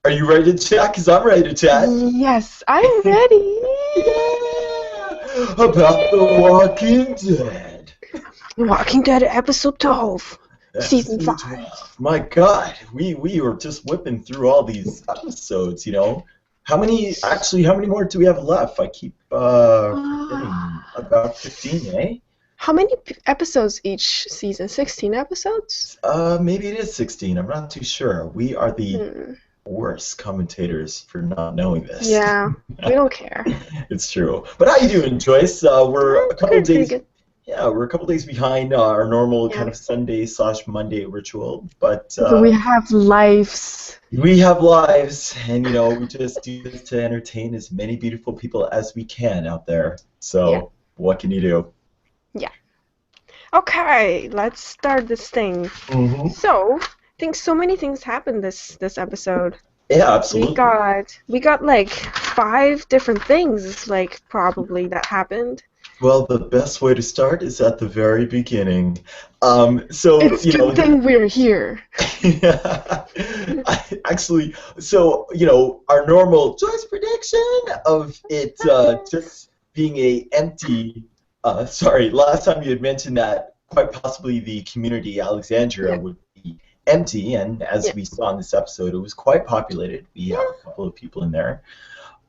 Are you ready to chat? Because I'm ready to chat. Yes, I'm ready. Yeah! About The Walking Dead. Walking Dead episode 12, season Episode 5. 12. My God, we were just whipping through all these episodes, you know. How many more do we have left? I keep forgetting. About 15, eh? How many episodes each season? 16 episodes? Maybe it is 16. I'm not too sure. We are the worst commentators for not knowing this. Yeah, we don't care. It's true. But how you doing, Joyce? We're a couple Pretty days. good. Yeah, we're a couple days behind our normal Yeah. kind of Sunday/Monday ritual, but We have lives. we have lives, and you know we just do this to entertain as many beautiful people as we can out there. So what can you do? Yeah. Okay, let's start this thing. Mm-hmm. So, I think so many things happened this episode. Yeah, absolutely. We got like 5 different things, like probably that happened. Well, the best way to start is at the very beginning. It's you know, good thing we're here. Yeah. Actually, so you know, our normal choice prediction of it just being a empty. Sorry, last time you had mentioned that quite possibly the community Alexandria would be empty, and as we saw in this episode, it was quite populated. We have a couple of people in there.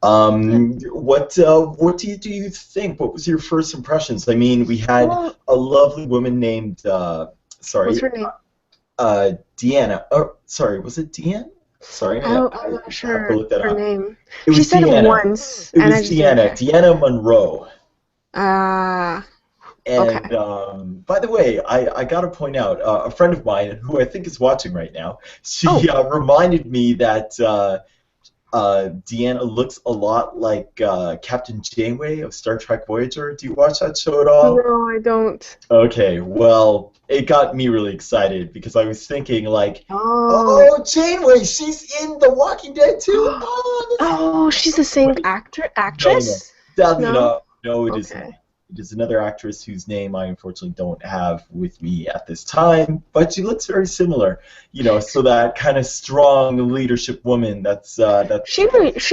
What do you think? What was your first impressions? I mean, we had a lovely woman named What's her name? Deanna. Oh, sorry, was it Deanna? Sorry, I'm not sure her name. She said Deanna. it once. It was Deanna. Deanna Monroe. And by the way, I got to point out, a friend of mine who I think is watching right now, she reminded me that Deanna looks a lot like Captain Janeway of Star Trek Voyager. Do you watch that show at all? No, I don't. Okay, well, it got me really excited because I was thinking like, oh Janeway, she's in The Walking Dead too. Oh, she's the same actress? No, it isn't. Okay. It is another actress whose name I unfortunately don't have with me at this time, but she looks very similar. You know, so that kind of strong leadership woman. She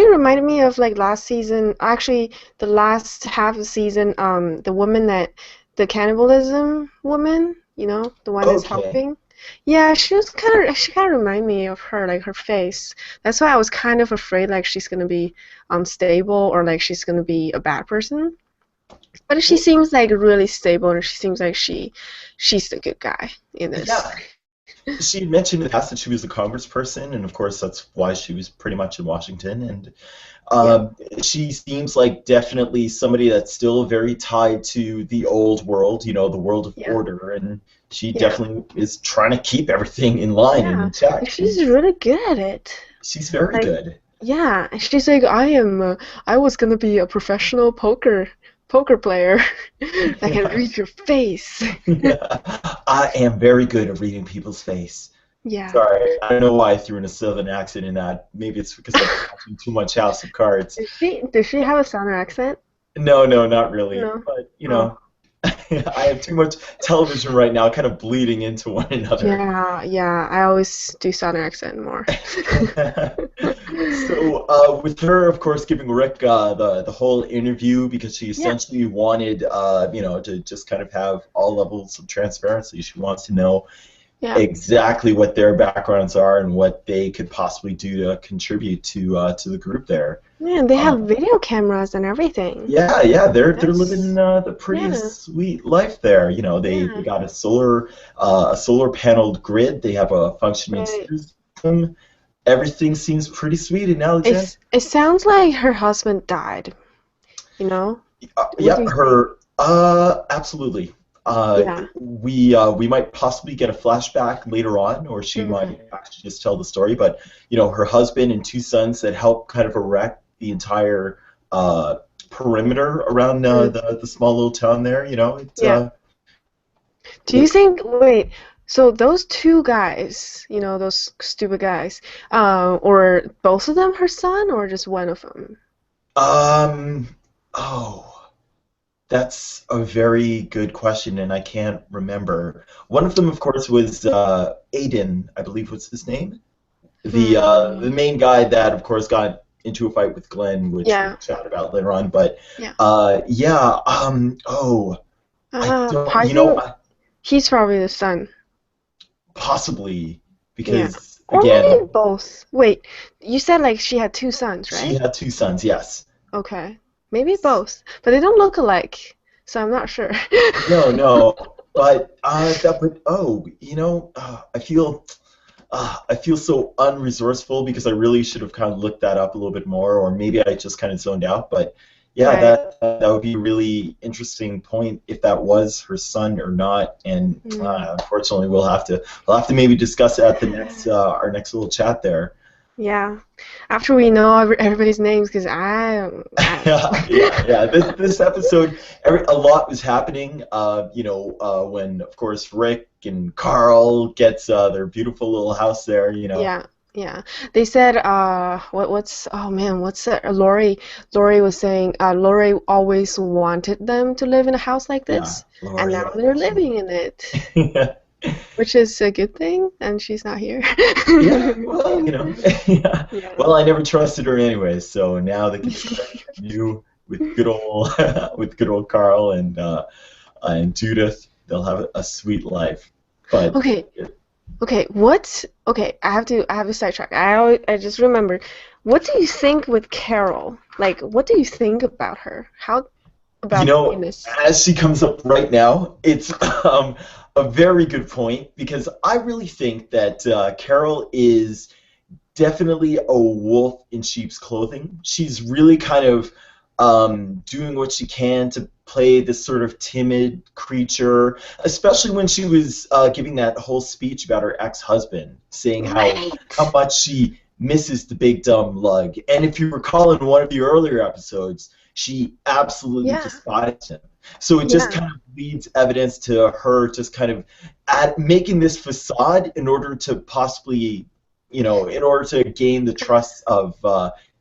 reminded me of like last season. Actually, the last half of the season. The woman the cannibalism woman. You know, the one that's helping. Yeah, she kind of reminded me of her, like her face. That's why I was kind of afraid like she's gonna be unstable or like she's gonna be a bad person. But she seems like really stable, and she seems like she's the good guy in this. Yeah. She mentioned in the past that she was a congressperson, and of course that's why she was pretty much in Washington. And she seems like definitely somebody that's still very tied to the old world, you know, the world of order, and she definitely is trying to keep everything in line and in check. She's really good at it. She's very good. Yeah, and she's like, I was gonna be a professional poker player. I can read your face. I am very good at reading people's face. Yeah. Sorry, I don't know why I threw in a southern accent in that. Maybe it's because I'm watching too much House of Cards. Does she have a southern accent? No, not really. No. But, you know, I have too much television right now kind of bleeding into one another. Yeah. I always do southern accent more. So with her, of course, giving Rick the whole interview because she essentially wanted, you know, to just kind of have all levels of transparency. She wants to know exactly what their backgrounds are and what they could possibly do to contribute to the group there. Man, they have video cameras and everything. Yeah, they're living the prettiest sweet life there. You know, they got a solar paneled grid. They have a functioning system. Everything seems pretty sweet in Alexandria. It sounds like her husband died. You know? Absolutely. We might possibly get a flashback later on, or she might actually just tell the story. But you know, her husband and 2 sons that helped kind of erect the entire perimeter around the small little town there. You know. Do you think? Wait. So those 2 guys, you know, those stupid guys, or both of them her son, or just one of them? That's a very good question, and I can't remember. One of them, of course, was Aiden, I believe was his name. The main guy that, of course, got into a fight with Glenn, which we'll Yeah. chat about later on. But Yeah. yeah, I don't, Probably he's probably the son. possibly Yeah. because Or again, maybe both. Wait, you said like she had two sons, she right? had two sons. Yes. Okay. Maybe both. But they don't look alike, so I'm not sure. No, no, but I feel so unresourceful because I really should have kind of looked that up a little bit more, or maybe I just kind of zoned out. But yeah, Right. that would be a really interesting point if that was her son or not. And Mm. unfortunately, we'll have to maybe discuss that at the next our next little chat there. Yeah. After we know everybody's names, because I Yeah. This episode, a lot was happening. When of course Rick and Carl gets their beautiful little house there. Yeah, yeah. They said, oh man, what's that? Lori was saying, Lori always wanted them to live in a house like Yeah, this, and Lori. now they're living in it, Yeah. which is a good thing, and she's not here. Yeah, well, yeah. Yeah. Well, I never trusted her anyway, so now they can start new with good old with good old Carl and Judith. They'll have a sweet life. But Okay, okay, I have to sidetrack. I just remembered. What do you think with Carol? Like, what do you think about her? How about Eunice? as she comes up right now, it's a very good point because I really think that Carol is definitely a wolf in sheep's clothing. She's really kind of doing what she can to play this sort of timid creature, especially when she was giving that whole speech about her ex-husband, saying how Right. much she misses the big dumb lug. And if you recall in one of the earlier episodes, she absolutely Yeah. despised him. So it just Yeah. kind of leads evidence to her just kind of making this facade in order to possibly in order to gain the trust of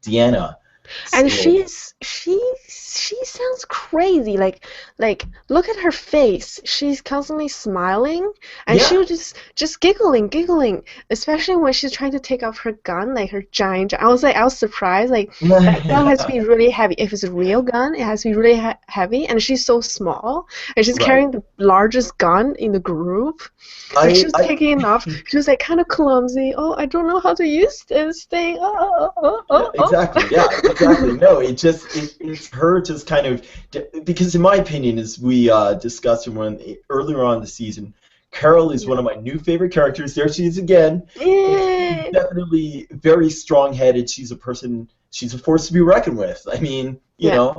Deanna. And So she sounds crazy. Like look at her face. She's constantly smiling and she yeah, was just giggling, especially when she's trying to take off her gun, like her giant. I was surprised. Like that gun has to be really heavy. If it's a real gun, it has to be really heavy. And she's so small, and she's right. carrying the largest gun in the group. Like she I, was I taking it off. She was like kind of clumsy. Oh, I don't know how to use this thing. Yeah, exactly. Yeah, exactly. No, it's her just kind of because in my opinion, as we discussed earlier on in the season, Carol is one of my new favorite characters. There she is again, and she's Yay! definitely very strong-headed. She's a person. She's a force to be reckoned with. I mean, Yeah,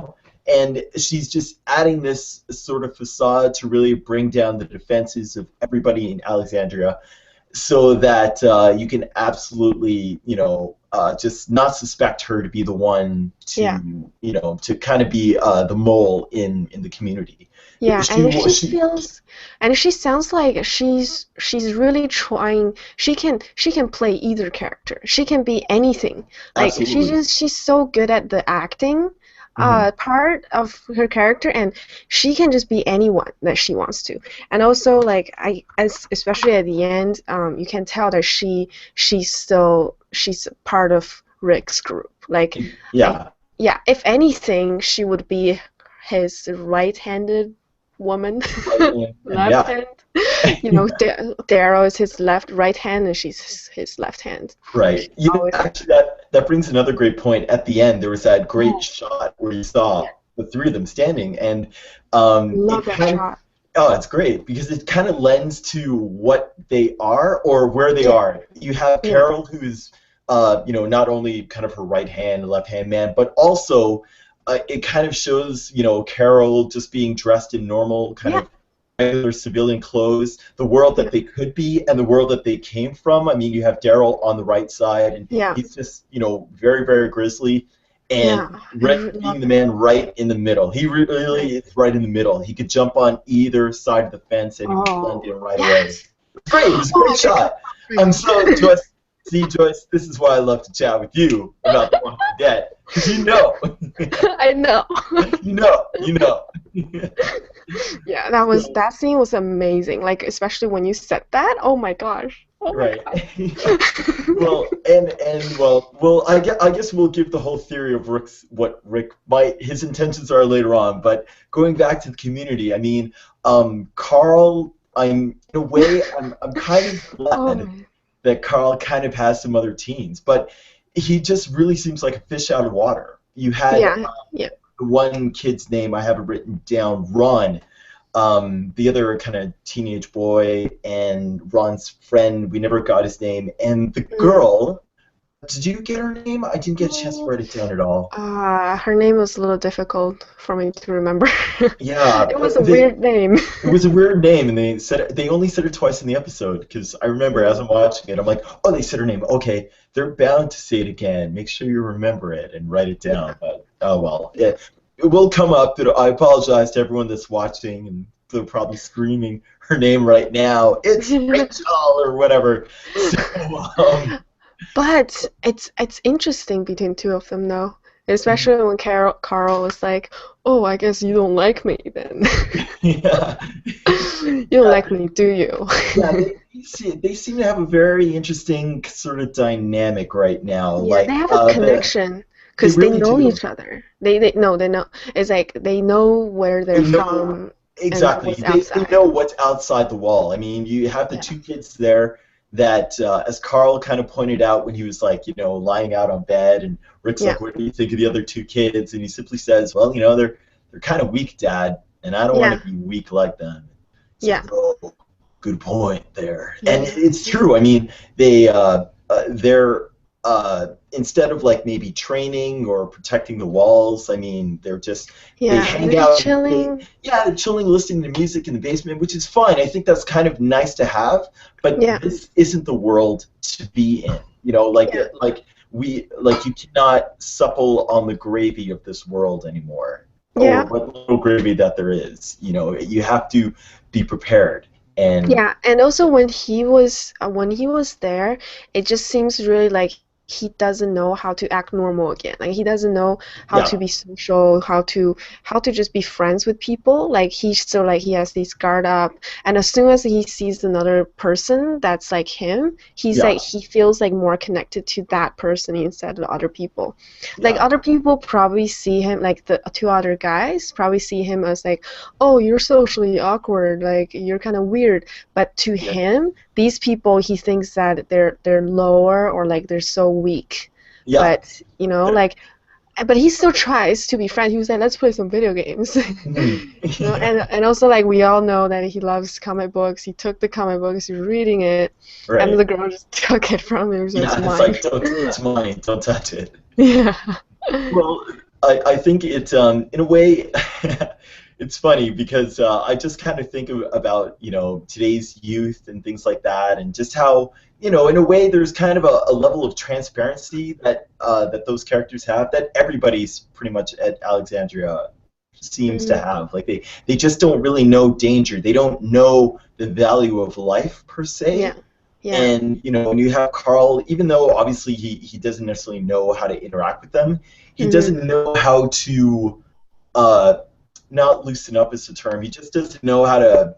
and she's just adding this sort of facade to really bring down the defenses of everybody in Alexandria so that you can absolutely, just not suspect her to be the one yeah, to kind of be the mole in the community. yeah. She, she, And if she sounds like she's really trying. She can play either character. She can be anything. Like absolutely. she's so good at the acting Hmm. part of her character, and she can just be anyone that she wants to. And also, like especially at the end, you can tell that she's part of Rick's group. Like I Yeah. yeah, if anything, she would be his right-handed woman, Right. And left yeah. hand. Daryl is his right hand, and she's his left hand. And Right. she's always like, Actually, that brings another great point. At the end, there was that great oh, shot where you saw yeah, the three of them standing, and love it that kind of shot. oh, it's great because it kind of lends to what they are or where they Yeah, are. You have yeah, Carol, who is not only kind of her right hand, left hand man, but also it kind of shows Carol just being dressed in normal kind yeah, of regular civilian clothes, the world yeah, that they could be and the world that they came from. I mean, you have Daryl on the right side, and yeah, he's just, very, very grisly. And yeah. I Rick being love the it. man right in the middle. He Right. really is right in the middle. He could jump on either side of the fence and he would blend Oh, in right away. yes. It's great. It was a Oh great my God. shot. I'm so, Joyce, see, Joyce, this is why I love to chat with you about The Walking Dead. Because you know. I know. you know. Yeah, that scene was amazing. Like especially when you said that. Oh my gosh. Oh my Right. god. Well, well, I guess we'll give the whole theory of Rick's what Rick might his intentions are later on. But going back to the community, I mean, Carl, in a way, I'm kind of Oh glad man. that Carl kind of has some other teens, but he just really seems like a fish out of water. You had Yeah. Yeah. one kid's name I have it written down, Ron. The other kind of teenage boy and Ron's friend, we never got his name, and the Mm. girl. Did you get her name? I didn't get a chance to Oh. write it down at all. Her name was a little difficult for me to remember. Yeah, It was a they. weird name. It was a weird name, and they only said it twice in the episode. Because I remember as Mm. I'm watching it, I'm like, oh, they said her name. Okay, they're bound to say it again. Make sure you remember it and write it Yeah. down. But oh well, it will come up. I apologize to everyone that's watching, and they're probably screaming her name right now. It's Rachel or whatever. So But it's interesting between two of them though. Especially when Carl was like, "Oh, I guess you don't like me then. yeah, You don't like me, do you?" yeah, they seem to have a very interesting sort of dynamic right now. Yeah, they Like have a connection they because they really know do. each other. They know. It's like they know where They they're know from and exactly. what's They outside. know what's outside the wall. I mean, you have the Yeah. two kids there that, as Carl kind of pointed out when he was like, lying out on bed, and Rick's Yeah. like, "What do you think of the other two kids?" And he simply says, "Well, they're kind of weak, Dad, and I don't want Yeah. to be weak like them." It's like, Yeah. oh, good point there, and Yeah. it's Yeah. true. I mean, they're instead of like maybe training or protecting the walls. I mean, they Yeah. They're hang just out. chilling. They're chilling, listening to music in the basement, which is fine. I think that's kind of nice to have, but Yeah. this isn't the world to be in. Yeah. You cannot supple on the gravy of this world anymore, or Yeah. what little gravy that there is. You have to be prepared. And Yeah, and also when he was there, it just seems really like he doesn't know how to act normal again. Like he doesn't know how to yeah, be social, how to just be friends with people. Like he's still like he has this guard up, and as soon as he sees another person that's like him, he's like yeah, he feels like more connected to that person instead of other people. Like yeah, other people probably see him like the two other guys probably see him as like, oh, you're socially awkward, like you're kind of weird. But to yeah, him, these people, he thinks that they're lower or like they're so weak. yeah. But but he still tries to be friends. He was like, let's play some video games. Mhm. And also like we all know that he loves comic books. He took the comic books, he's reading it, and Right. the girl just took it from him, so it's Yeah, it's mine. like, don't, it's mine. Don't touch it. Yeah. Well, I think in a way, it's funny because I just kind of think about, today's youth and things like that, and just how, in a way, there's kind of a level of transparency that those characters have that everybody's pretty much at Alexandria seems to Mm, have. Like they just don't really know danger. They don't know the value of life per yeah. se. Yeah. And when you have Carl, even though obviously he doesn't necessarily know how to interact with them, he Hmm. doesn't know how to uh, not loosen up is the term. He just doesn't know how to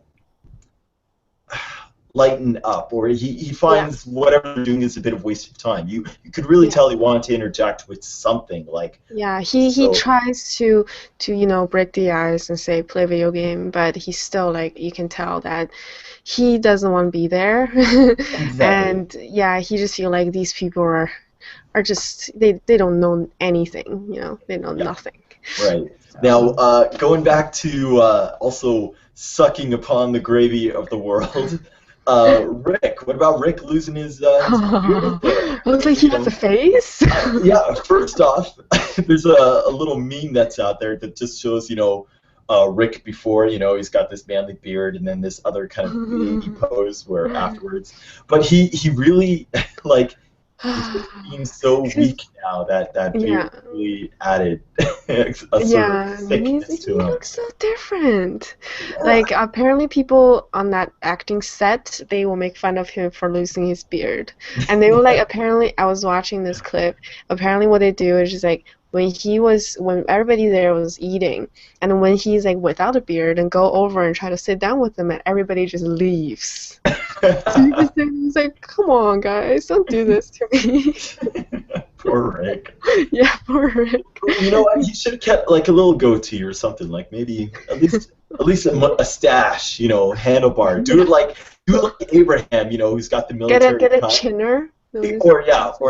lighten up, or he Yeah. finds whatever they're doing is a bit of waste of time. You could really Yeah. tell he wanted to interject with something like Yeah, he so. tries to break the ice and say play video game, but he's still like you can tell that he doesn't want to be there. Exactly. And yeah, he just feel like these people are just they don't know anything, they know Yeah. nothing. Right. Now, So going back to also sucking upon the gravy of the world, Rick. What about Rick losing his beard I there? was like, he has a face. Yeah. First off, there's a little meme that's out there that just shows Rick before he's got this manly beard, and then this other kind of baby pose where afterwards. But he really like. He just seems so 'Cause weak now that yeah. beard really added a sort of Yeah, thickness he to him. looks so different. Yeah, Like apparently people on that acting set, they will make fun of him for losing his beard. And they will like apparently I was watching this clip. Apparently what they do is just like when everybody there was eating, and when he's like without a beard and go over and try to sit down with them, and everybody just leaves. So he was like, come on, guys, don't do this to me. Poor Rick. Yeah, poor Rick. You know what? He should have kept like a little goatee or something, like maybe at least a stash, you know, handlebar. Do it like Abraham, you know, who's got the military Get a cut. chinner. Or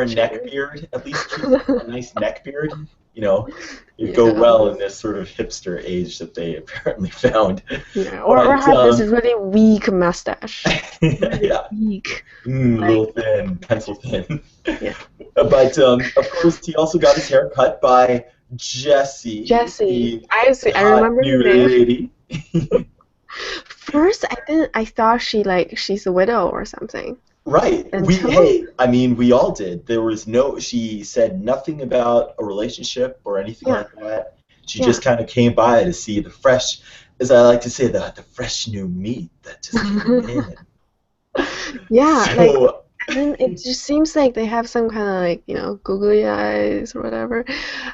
a neck beard. At least keep a nice neck beard. You know, it'd go well in this sort of hipster age that they apparently found. Yeah, or have this really weak mustache. Really weak. Little thin, pencil thin. Yeah. But of course, he also got his hair cut by Jessie. I remember new the name. lady. First, I thought she's a widow or something. Right. We all did. She said nothing about a relationship or anything like that. She just kind of came by to see the fresh, as I like to say, the fresh new meat that just came in. Yeah, so, and then it just seems like they have some kind of like, you know, googly eyes or whatever.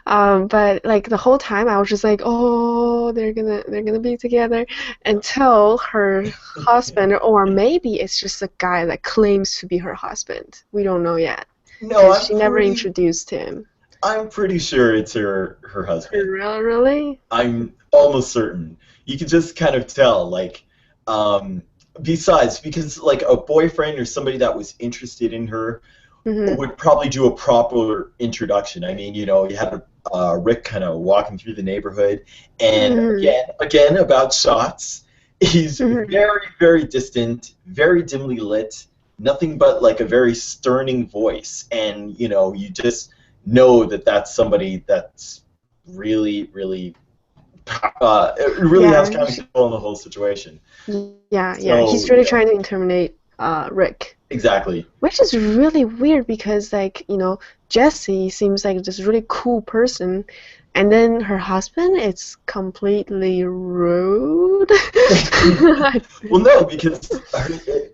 But like the whole time I was just like, oh, they're gonna be together, until her husband, or maybe it's just a guy that claims to be her husband. We don't know yet. No, she never introduced him. I'm pretty sure it's her husband. Really? I'm almost certain. You can just kind of tell, like, besides, because like a boyfriend or somebody that was interested in her would probably do a proper introduction. I mean, you know, you had Rick kind of walking through the neighborhood, and again about shots. He's very, very distant, very dimly lit, nothing but like a very sterning voice, and you know, you just know that that's somebody that's really, really. It really has kind of control in the whole situation. Yeah, he's really trying to intimidate Rick. Exactly. Which is really weird because, like, you know, Jessie seems like this really cool person, and then her husband is completely rude. Well, no, because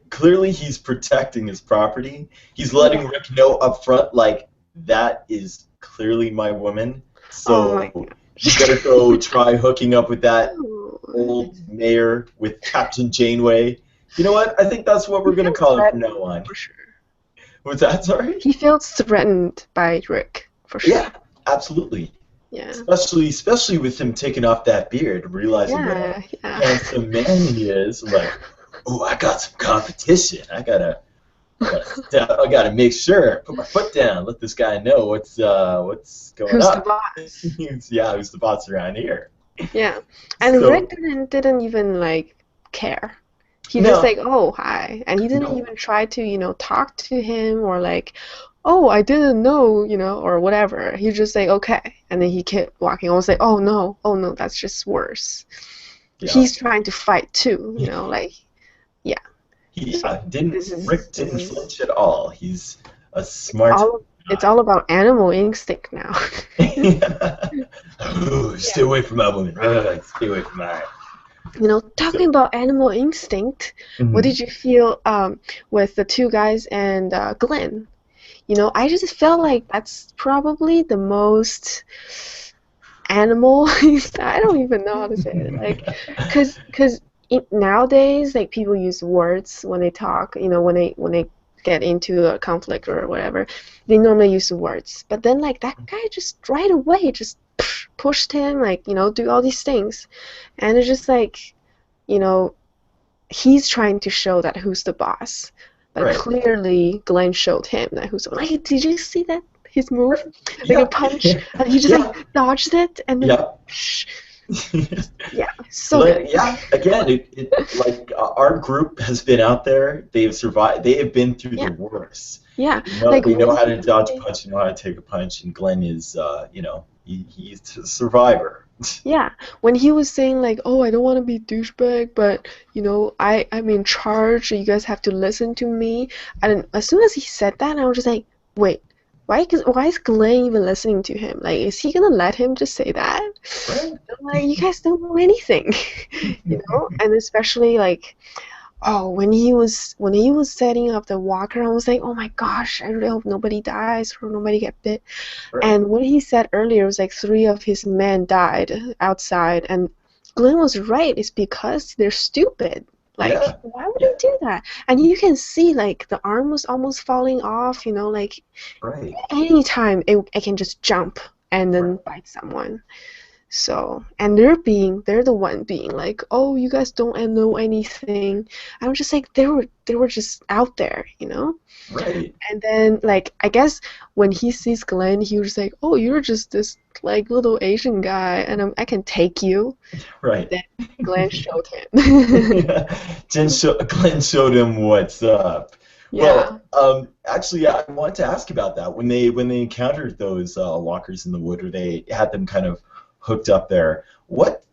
clearly he's protecting his property. He's letting Rick know up front, like, that is clearly my woman, so... You better go try hooking up with that old mayor with Captain Janeway. You know what? I think that's what we're going to call it from now on. For sure. What's that? Sorry? He feels threatened by Rick, for sure. Yeah, absolutely. Yeah. Especially with him taking off that beard, realizing what a handsome man he is. I'm like, oh, I got some competition. I gotta make sure, put my foot down, let this guy know what's going on. Who's the boss? Who's the boss around here? Yeah, and Rick didn't even like care. He just like, oh, hi, and he didn't even try to, you know, talk to him or like, oh, I didn't know, you know, or whatever. He just like, okay, and then he kept walking. I was like, oh no, that's just worse. Yeah. He's trying to fight too, you know, like, yeah. Rick didn't flinch at all. He's a smart guy. It's all about animal instinct now. Stay away from that woman. Stay away from that. You know, talking about animal instinct, what did you feel with the two guys and Glenn? You know, I just felt like that's probably the most animal. I don't even know how to say it. Like, because nowadays, like, people use words when they talk. You know, when they get into a conflict or whatever, they normally use the words. But then, like, that guy just right away just pushed him, like, you know, do all these things, and it's just like, you know, he's trying to show that who's the boss, but clearly Glenn showed him that who's the boss. Like, did you see that his move, like a punch, and he just like dodged it, and then. So good. Yeah, again, it like our group has been out there. They've survived. They have been through the worst. Yeah, they know how to dodge a punch. They know how to take a punch. And Glenn is, you know, he's a survivor. Yeah, when he was saying like, oh, I don't want to be douchebag, but you know, I'm in charge. You guys have to listen to me. And as soon as he said that, I was just like, wait. Why is Glenn even listening to him? Like, is he gonna let him just say that? Like, you guys don't know anything, you know? And especially like, Oh, when he was setting up the walker, I was like, oh my gosh, I really hope nobody dies or nobody get bit. Right. And what he said earlier was like three of his men died outside, and Glenn was right. It's because they're stupid. Like, Yeah. why would Yeah. they do that? And you can see like the arm was almost falling off. Like Right. anytime it can just jump and Right. then bite someone. So, and they're the one being like, oh, you guys don't know anything. I was just like, they were just out there. Right. And then, like, I guess when he sees Glenn, he was like, oh, you're just this, like, little Asian guy, and I can take you. And Right. then Glenn showed him. Glenn showed him what's up. Yeah. Well, actually, I wanted to ask about that when they encountered those walkers in the wood, or they had them kind of hooked up there. What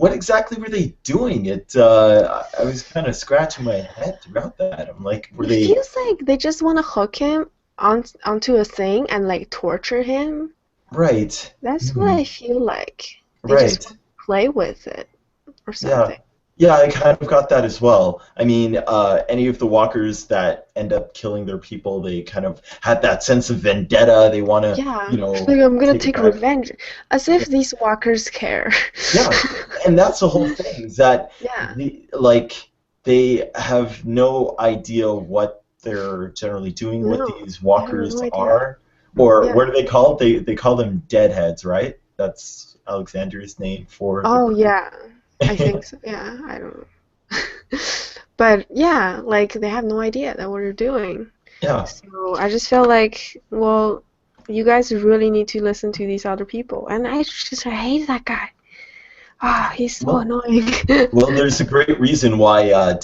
exactly were they doing? I was kind of scratching my head throughout that. I'm like, were It they feels like they just want to hook him onto a thing and, like, torture him. right? That's what Hmm. I feel like. They just Right. want to play with it or Yeah. something. Yeah, I kind of got that as well. I mean, any of the walkers that end up killing their people, they kind of had that sense of vendetta. They want to, Yeah. It's like, I'm gonna take it take back. revenge. As if these walkers care. Yeah, and that's the whole thing, is that Yeah. they have no idea what they're generally doing, what No, these I have walkers no idea. are, or Yeah. what are they called? They call them deadheads, right? That's Alexandria's name for the Oh, group. yeah. I think so. Yeah, I don't know. But yeah, like they have no idea that what they're doing. Yeah. So I just felt like, well, you guys really need to listen to these other people. And I hate that guy. Ah, he's so Well, annoying. well, there's a great reason why Yeah,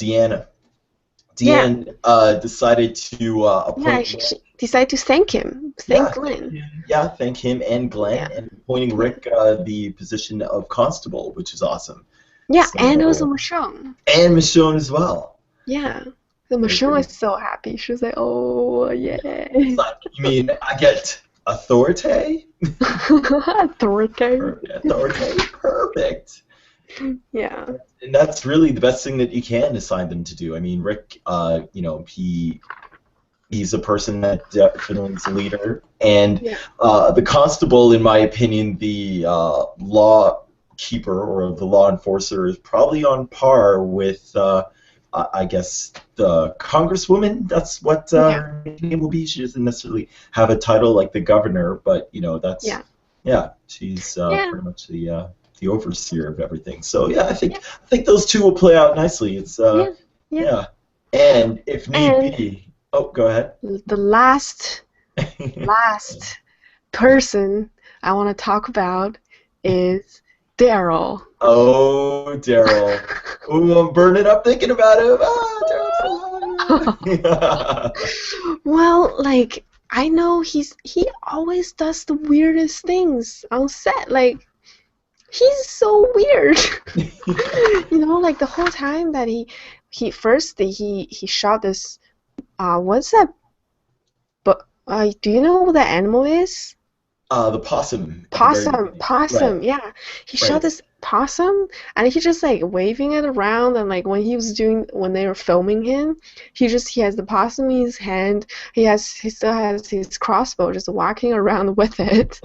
Deanne decided to yeah. appoint She decided to thank him, thank Yeah, thank Glenn. him. Yeah, thank him and Glenn, Yeah, and appointing yeah, Rick the position of constable, which is awesome. yeah. And also So, Michonne. and Michonne as well. Yeah, the Very Michonne good. is so happy. She was like, oh, Yeah. It's yay. like, you mean I get authority? Authority. Authority? Perfect. Yeah. And that's really the best thing that you can assign them to do. I mean, Rick, he's a person that definitely is a leader, and Yeah. the constable, in my opinion, the law keeper or the law enforcer, is probably on par with, I guess, the congresswoman. That's what Yeah. her name will be. She doesn't necessarily have a title like the governor, but that's Yeah. yeah, she's Yeah. pretty much the overseer of everything. So yeah, I Yeah. think I think those two will play out nicely. It's Yeah. Yeah. yeah, and if need And be, oh, go ahead. the last person I want to talk about is Daryl. Oh, Daryl. Ooh, I'm burning up thinking about him. Ah, Daryl. Well, like I know he always does the weirdest things on set. Like he's so weird. Like the whole time that he shot this what's that? But do you know what that animal is? The possum at the very Possum, beginning. Right, possum, yeah. He shot right. this possum and he just like waving it around, and like when they were filming him, he has the possum in his hand. He still has his crossbow just walking around with it.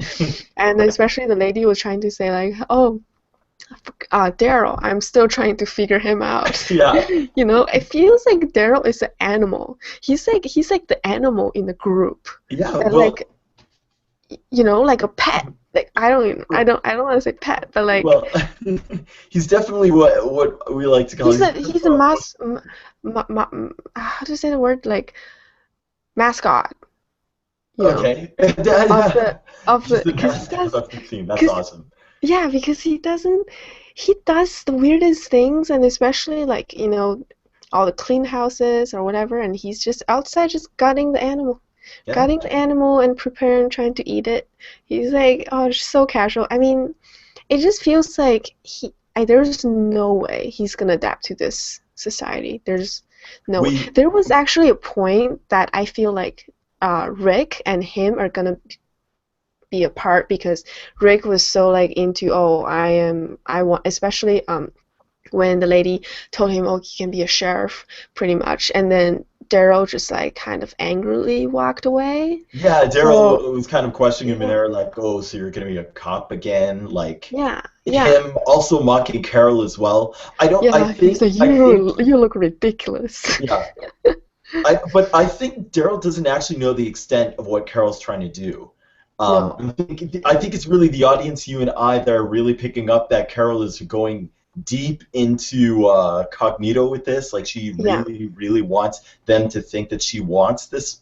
And Right. especially the lady was trying to say like, "Oh, Daryl, I'm still trying to figure him out." Yeah, It feels like Daryl is an animal. He's like the animal in the group. yeah. That Well, like like a pet. Like I don't want to say pet, but like well, he's definitely what we like to call. he's a how do you say the word, like mascot, Okay. of the He's the because he mascot does of the team. That's because awesome. yeah, because he does the weirdest things, and especially like all the clean houses or whatever, and he's just outside just Yeah. gutting the animal and preparing, trying to eat it. He's like, oh, it's so casual. I mean, it just feels like there's no way he's gonna adapt to this society. There's no way. We There was actually a point that I feel like Rick and him are gonna be apart because Rick was so like into, oh, I want, especially when the lady told him, oh, he can be a sheriff, pretty much. And then Daryl just like kind of angrily walked away. Yeah, So Daryl was kind of questioning him in yeah, there, like, oh, so you're gonna be a cop again? Like yeah, yeah, him also mocking Carol as well. I don't. yeah. He's like, I think. you look ridiculous. Yeah. But I think Daryl doesn't actually know the extent of what Carol's trying to do. No, I think it's really the audience, you and I, that are really picking up that Carol is going deep into cognito with this. Like she yeah, really, really wants them to think that she wants this.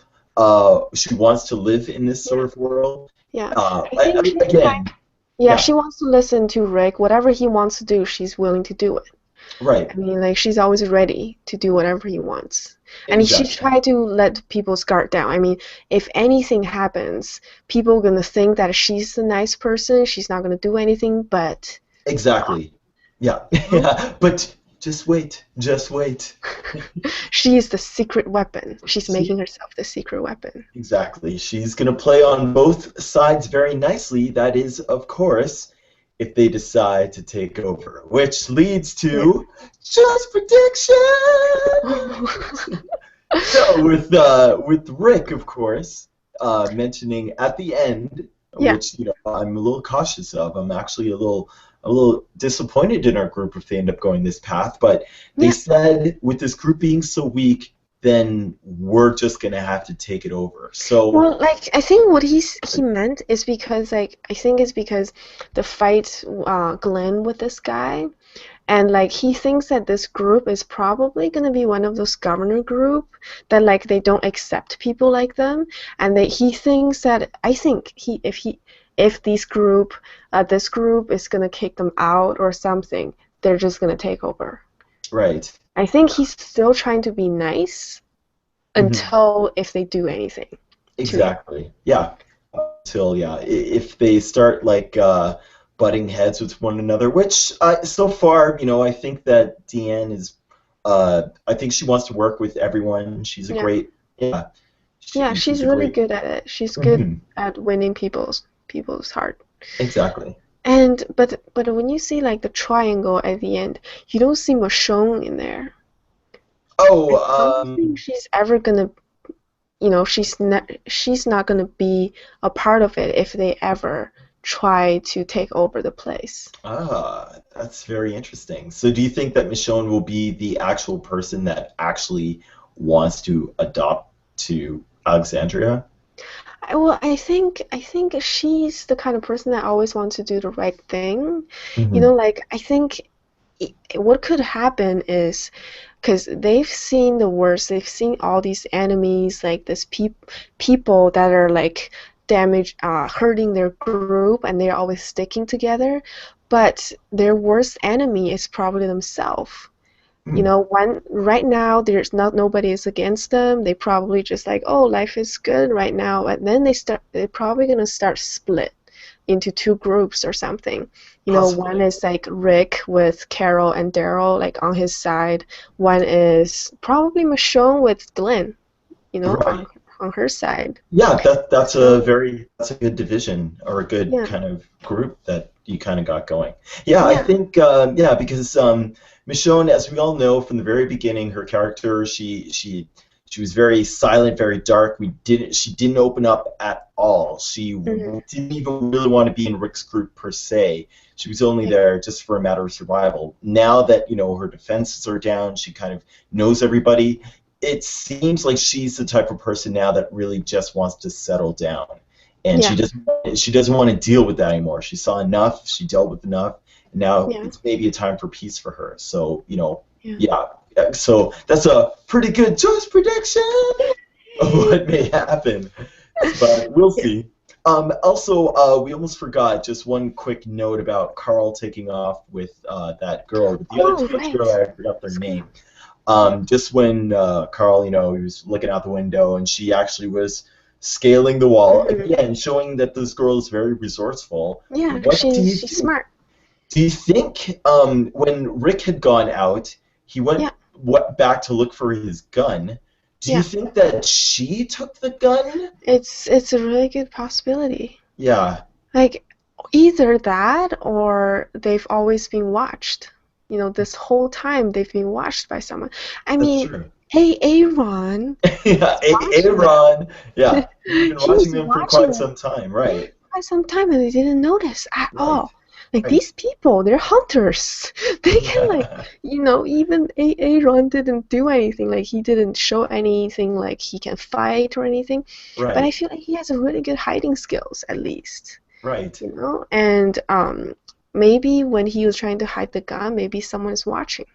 She wants to live in this sort yeah, of world. yeah. I think she's trying. Again, Yeah, yeah, she wants to listen to Rick. Whatever he wants to do, she's willing to do it. right, I mean, like she's always ready to do whatever he wants. And she exactly, tried to let people's guard down. I mean, if anything happens, people are gonna think that she's a nice person. She's not gonna do anything, but exactly, yeah, you know, yeah. But just wait. she is the secret weapon. She's She making herself the secret weapon. Exactly. She's going to play on both sides very nicely. That is, of course, if they decide to take over, which leads Yeah. to just prediction. So with Rick, of course, mentioning at the end, Yeah. which I'm a little cautious of. I'm actually a little disappointed in our group if they end up going this path. But they Yeah. said with this group being so weak, then we're just gonna have to take it over. So Well, like I think what he meant is because like I think it's because the fight Glenn with this guy. And like he thinks that this group is probably gonna be one of those governor group that like they don't accept people like them, and that he thinks that I think if this group is gonna kick them out or something, they're just gonna take over. right. I think he's still trying to be nice Mhm. until if they do anything to him. Exactly. Yeah. Until if they start like butting heads with one another, which so far, I think that Deanne is. I think she wants to work with everyone. She's a Yeah, great. Yeah. yeah, She's she's a really great. good at it. She's good Hmm. at winning people's heart. Exactly. And but when you see like the triangle at the end, you don't see Michonne in there. Oh, I don't think she's ever gonna, she's not gonna be a part of it if they ever try to take over the place. that's very interesting. So, do you think that Michonne will be the actual person that actually wants to adopt to Alexandria? Well, I think she's the kind of person that always wants to do the right thing. Hmm. Like I think what could happen is because they've seen the worst. They've seen all these enemies, like this people that are like hurting their group, and they're always sticking together. But their worst enemy is probably themselves. When right now there's not nobody is against them. They probably just like, oh, life is good right now. And then they're probably gonna start split into two groups or something. One Possibly. is like Rick with Carol and Daryl like on his side. One is probably Michonne with Glenn, Right. on her side. Yeah, So that's a good division or a good yeah, kind of group that you kind of got going. Yeah, I yeah, think because Michonne, as we all know from the very beginning, her character she was very silent, very dark. She didn't open up at all. She hmm didn't even really want to be in Rick's group per se. She was only yeah, there just for a matter of survival. Now that her defenses are down, she kind of knows everybody. It seems like she's the type of person now that really just wants to settle down, and yeah, she doesn't want to deal with that anymore. She saw enough, she dealt with enough, and now yeah, it's maybe a time for peace for her. So yeah. yeah. So that's a pretty good choice prediction of what may happen, but we'll Yeah. see. Also, we almost forgot just one quick note about Carl taking off with that girl, with the other Oh, teenage right. girl. I forgot their Let's go. name. Just when Carl, he was looking out the window and she actually was scaling the wall hmm again, showing that this girl is very resourceful. Yeah, What do you she's think? smart. Do you think when Rick had gone out, he Yeah, went back to look for his gun? Do you yeah. think that she took the gun? It's a really good possibility. Yeah. Like either that or they've always been watched. this whole time they've been watched by someone. I That's mean, true. Aaron Yeah, was watching Aaron. Yeah, he's them. been He watching was them for watching quite them some time, yeah, right? quite some time, and they didn't notice at Right, all. Like right. these people, they're hunters. They can even Aaron didn't do anything. Like he didn't show anything like he can fight or anything. But I Right, feel like he has a really good hiding skills at least. right. And maybe when he was trying to hide the gun, maybe someone is watching.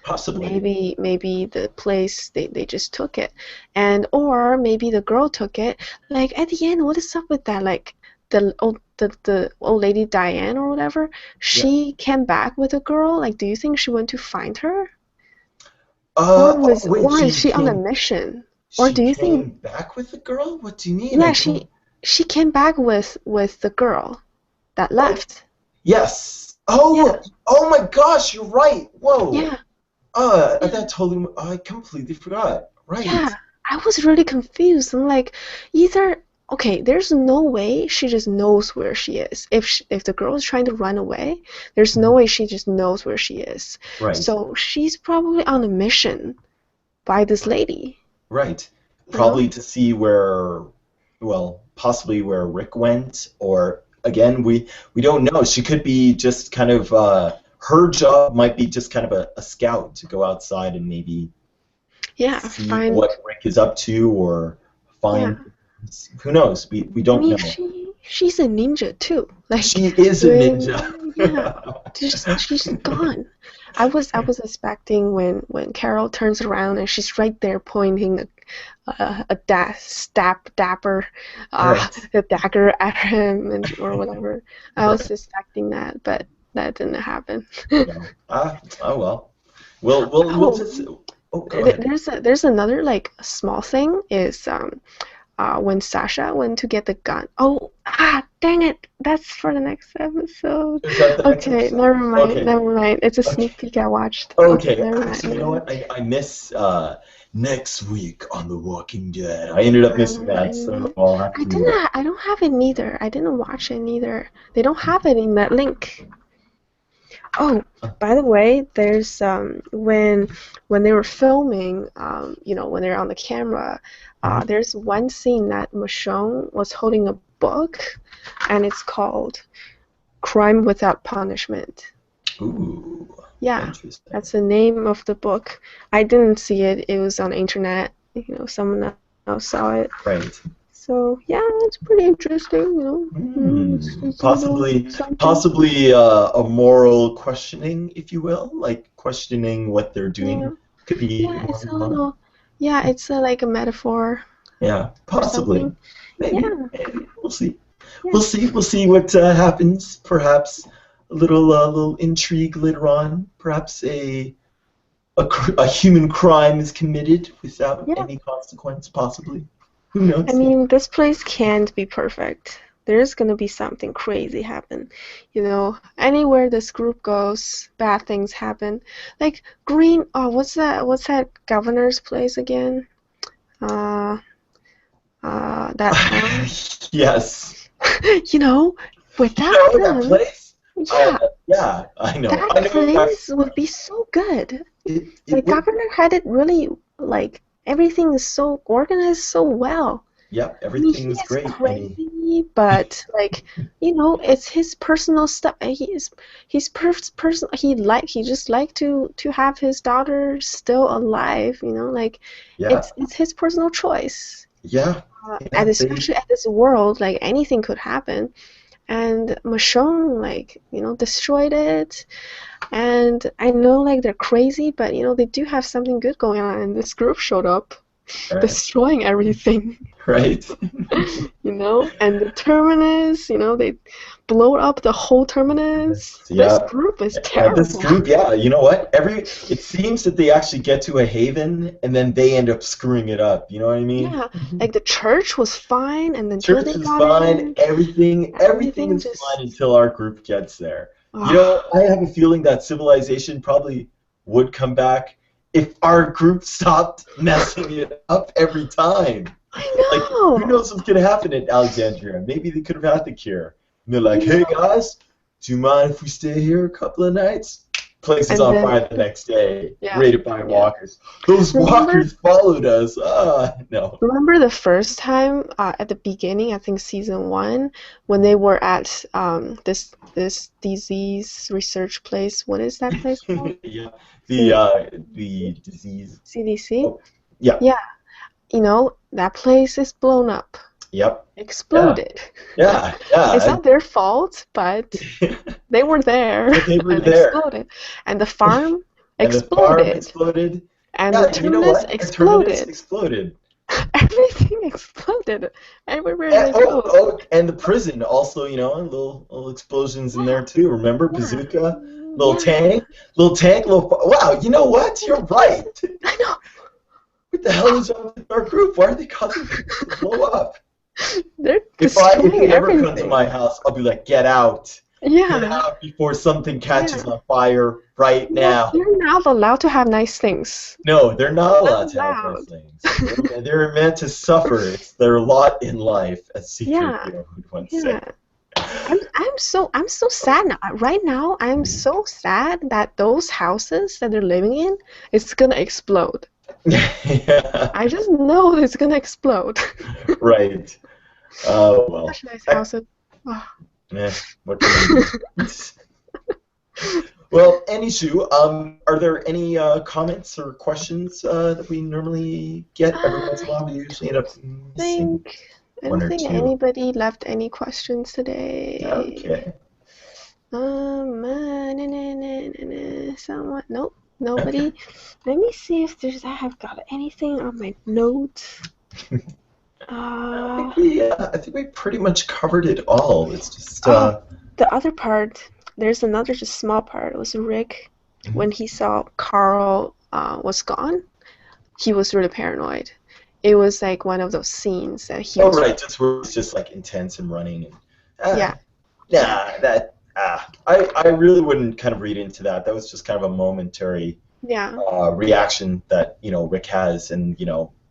Possibly. Maybe the place they just took it, and or maybe the girl took it. Like at the end, what is up with that? Like the old lady Diane or whatever, Yeah. she came back with a girl. Like, do you think she went to find her, Wait, or is she on a mission? Or she do you think? came back with the girl? What do you mean? I Yeah, don't. she came back with the girl that Oh, left. yes. Yeah, Oh my gosh, you're right. Whoa. yeah, yeah. I completely forgot. Right. Yeah, I was really confused. I'm like, either okay, there's no way she just knows where she is. If the girl is trying to run away, there's no Mhm. way she just knows where she is. Right. So she's probably on a mission by this lady, Right. you know? Probably to see possibly where Rick went, or again, we don't know. She could be just kind of her job might be just kind of a scout to go outside and maybe Yeah, see find what Rick is up to or yeah. find who knows? We I don't mean, know. she's a ninja too. Like She is a ninja. when yeah, she's gone. I was expecting when Carol turns around and she's right there pointing dapper Right. a dagger at him or whatever. I was expecting that, but that didn't happen. No. Oh well. We'll Oh, just. Oh, go ahead. there's another like small thing is when Sasha went to get the gun. Oh, dang it! That's for the next episode. Is that the next Okay, episode? never mind, Okay. never mind. It's a Okay. sneak peek I watched. Okay, Okay. never mind, Actually, you never know mind. what? I miss next week on The Walking Dead. I ended up missing I that, so know. I'll have to. I don't have it neither. I didn't watch it neither. They don't have it in that link. Oh, by the way, there's when they were filming, when they're on the camera, Mhm. there's one scene that Michonne was holding a book, and it's called Crime Without Punishment. Ooh, Yeah, interesting. that's the name of the book. I didn't see it. It was on the internet. Someone else saw it. Right. So yeah, it's pretty interesting. It's a little Possibly, something. possibly a moral questioning, if you will, like questioning what they're Yeah. doing. Could be Yeah, one it's of a them. little, yeah, it's like a metaphor Yeah, or possibly. something. Maybe, Yeah, maybe. We'll see. yeah, We'll see what happens. Perhaps little intrigue later on. Perhaps a human crime is committed without yeah. any consequence, possibly. Who I knows? mean, this place can't be perfect. There's gonna be something crazy happen. Anywhere this group goes, bad things happen. Like Green, oh, what's that governor's place again? Uh, that town. Yes. You Without know that him, place? yeah, Yeah, I know. that I know exactly place would be so good. it Like would. Governor had it really like everything is so organized so well. Yep, I mean, everything he was is great, and crazy, but like it's his personal stuff. And he's person. He just like to have his daughter still alive. Like yeah, it's his personal choice. yeah, yeah. And especially at this world, like anything could happen. And Michonne, like destroyed it. And I know like they're crazy, but they do have something good going on. And this group showed up, Right, destroying everything. right. And the terminus, they blow up the whole terminus. This Yeah. group is This terrible. group, yeah, you know what? It seems that they actually get to a haven and then they end up screwing it up. You know what I mean? Yeah, like the church was fine, and until Church they is got fine. in, Everything everything is just, fine until our group gets there. oh, I have a feeling that civilization probably would come back if our group stopped messing it up every time. Like, I who know, knows what's gonna happen at Alexandria? Maybe they could have had the cure. And they're I like, hey know. guys, do you mind if we stay here a couple of nights? Place is And on then fire the next day, yeah, raided by yeah. walkers. Those Remember walkers followed us. No. remember the first time at the beginning, I think season one, when they were at this disease research place. What is that place called? Yeah, C the disease. CDC? Oh, yeah, Yeah, that place is blown up, yep, yeah, exploded. yeah, It's yeah. not their fault, but they were there But they were and there, exploded. And the farm and the farm exploded. exploded. And the Yeah, you know terminus what? Our terminus exploded. exploded. Everything exploded. Everywhere And, they go. and the prison also, little explosions in Yeah, there too. Remember, yeah, bazooka, yeah. little tank, Wow, you know what? And You're the prison. right. I know. What the hell is up with our group? Why are they causing things to blow up? They're If destroying they ever come to everything. my house, I'll be like, get out. Get Yeah, out before something catches yeah. on fire right now. You're not allowed to have nice things. No, they're not Not allowed to have nice allowed. things. They're meant to suffer. It's their lot in life, as Yeah, C-3PO would once say. yeah. I'm so sad now. Right now, I'm so sad that those houses that they're living in, it's gonna explode. Yeah, I just know it's gonna explode. right. Oh, well. Such nice houses. Oh. What can you do? Well, anywho, are there any comments or questions that we normally get every once in a while? We usually end up missing I one don't or think two. anybody left any questions today. Okay. Someone, nope, nobody. Let me see if I have got anything on my notes. I think we pretty much covered it all. It's just The other part, there's another just small part. It was Rick when he saw Carl was gone. He was really paranoid. It was like one of those scenes that he was. right, just where it's just like intense and running and Yeah. I really wouldn't kind of read into that. That was just kind of a momentary Yeah. reaction that Rick has, and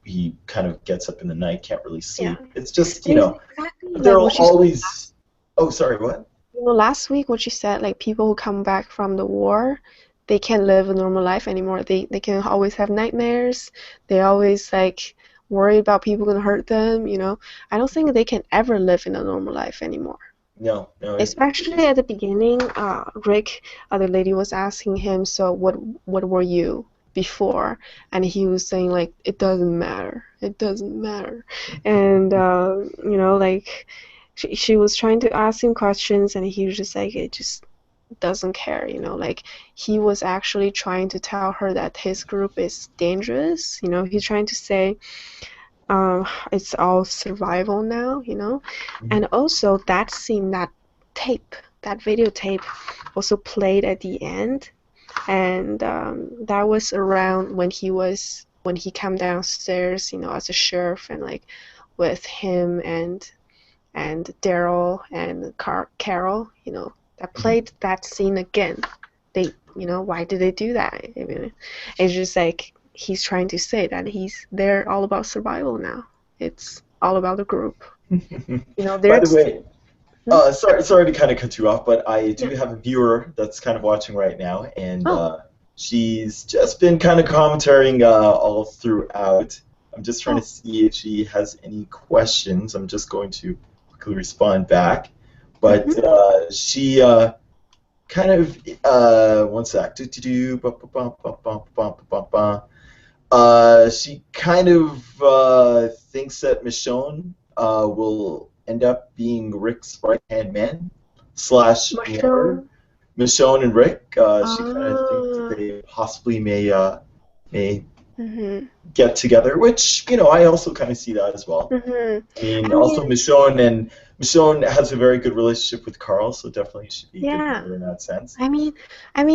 he kind of gets up in the night, can't really sleep. Yeah. It's just Exactly like there'll what you always. Oh, sorry, what? last week what you said, like people who come back from the war, they can't live a normal life anymore. They can always have nightmares. They always like worry about people gonna hurt them. I don't think they can ever live in a normal life anymore. No. Especially at the beginning, Rick, the lady was asking him, so what were you before? And he was saying like, it doesn't matter. It doesn't matter. And like she was trying to ask him questions, and he was just like, it just doesn't care. Like he was actually trying to tell her that his group is dangerous. He's trying to say it's all survival now. And also that scene, that videotape also played at the end, and that was around when he came downstairs, as a sheriff, and like with him and Daryl and Carol, that played that scene again. Why did they do that? I mean, it's just like he's trying to say that they're all about survival now. It's all about the group. By the way, sorry to kind of cut you off, but I do have a viewer that's kind of watching right now, and she's just been kind of commentating all throughout. I'm just trying to see if she has any questions. I'm just going to quickly respond back, but she kind of one sec. She kind of thinks that Michonne will end up being Rick's right-hand man / lawyer. Michonne and Rick. She kind of thinks that they possibly may get together, which I also kind of see that as well. I mean, also Michonne has a very good relationship with Carl, so definitely should be good together in that sense. I mean,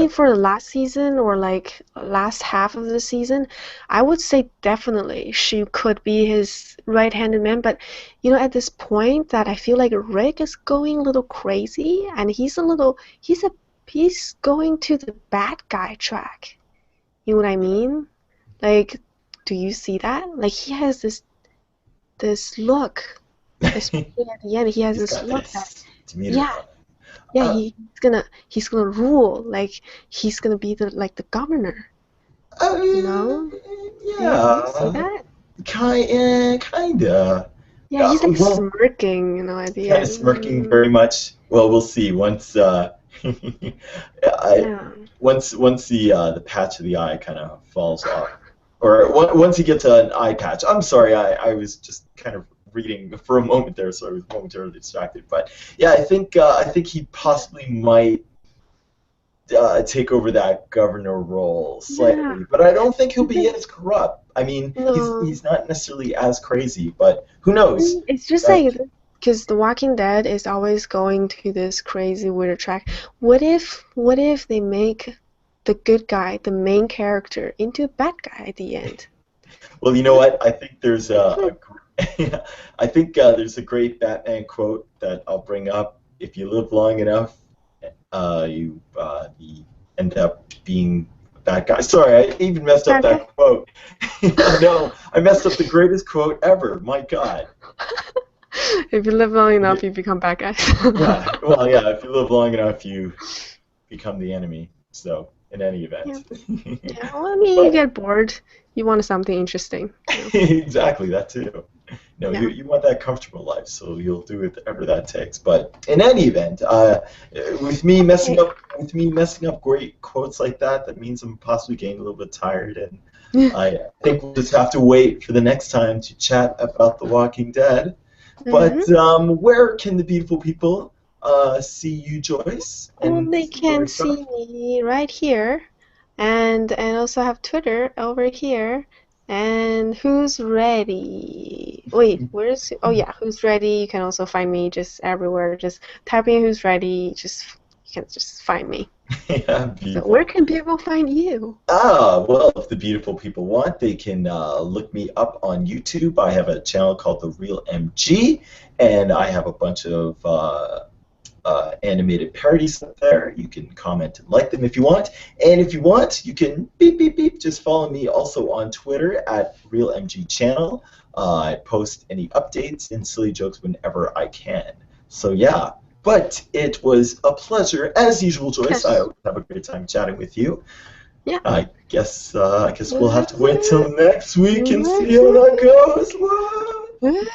for the last season or like last half of the season, I would say definitely she could be his right-handed man. But at this point, that I feel like Rick is going a little crazy, and he's going to the bad guy track. You know what I mean? Like, do you see that? Like, he has this look. Especially at the end, he has this look that. Yeah. Yeah, Uh, he's gonna rule. Like he's gonna be the governor. You uh, know? Do you see yeah, that? kinda. Yeah, he's like Well, smirking, at the kind of end. smirking very much. Well, we'll see once I Yeah. once the patch of the eye kind of falls off, or once he gets an eye patch. I'm sorry, I was just kind of reading for a moment there, so I was momentarily distracted. But yeah, I think he possibly might take over that governor role Yeah. slightly, but I don't think he'll It's be like, as corrupt. I mean, no. he's not necessarily as crazy, but who knows, It's just right? like because The Walking Dead is always going to this crazy weird track. What if they make the good guy, the main character, into a bad guy at the end? Well, you know what? I think there's It's like, I think there's a great Batman quote that I'll bring up. If you live long enough, you end up being a bad guy. Sorry, I even messed up bad guy. that quote. No, I messed up the greatest quote ever. My God. If you live long Yeah, enough, you become bad guys. yeah. Well, yeah. If you live long enough, you become the enemy. So, in any Yeah. event. Yeah. Well, I mean, you But get bored. You want something interesting. exactly that too. No, Yeah. you want that comfortable life, so you'll do whatever that takes. But in any event, Okay. with me messing up great quotes like that, that means I'm possibly getting a little bit tired, and I think we'll just have to wait for the next time to chat about The Walking Dead. Mm-hmm. But where can the beautiful people see you, Joyce, Well, and they see your can stuff? see me right here, and also have Twitter over here. And who's ready? Wait, where's? Oh yeah, who's ready? You can also find me just everywhere. Just type in who's ready. You can just find me. Yeah, So where beautiful. can people find you? Well, if the beautiful people want, they can look me up on YouTube. I have a channel called The Real MG, and I have a bunch of animated parodies up there. You can comment and like them if you want. And if you want, you can beep, beep, beep. Just follow me also on Twitter at Real MG Channel. I post any updates and silly jokes whenever I can. So, yeah. But it was a pleasure, as usual, Joyce. I Yes. always have a great time chatting with you. Yeah. I guess we'll have to That's wait till it. next week and see That's how that it. goes. What?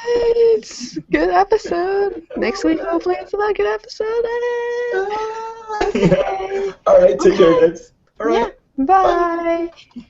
It's a good episode. Next week, Okay. hopefully, it's another good episode. Yeah. Okay. All right, take care, Okay. guys. All Yeah. right, bye. Bye.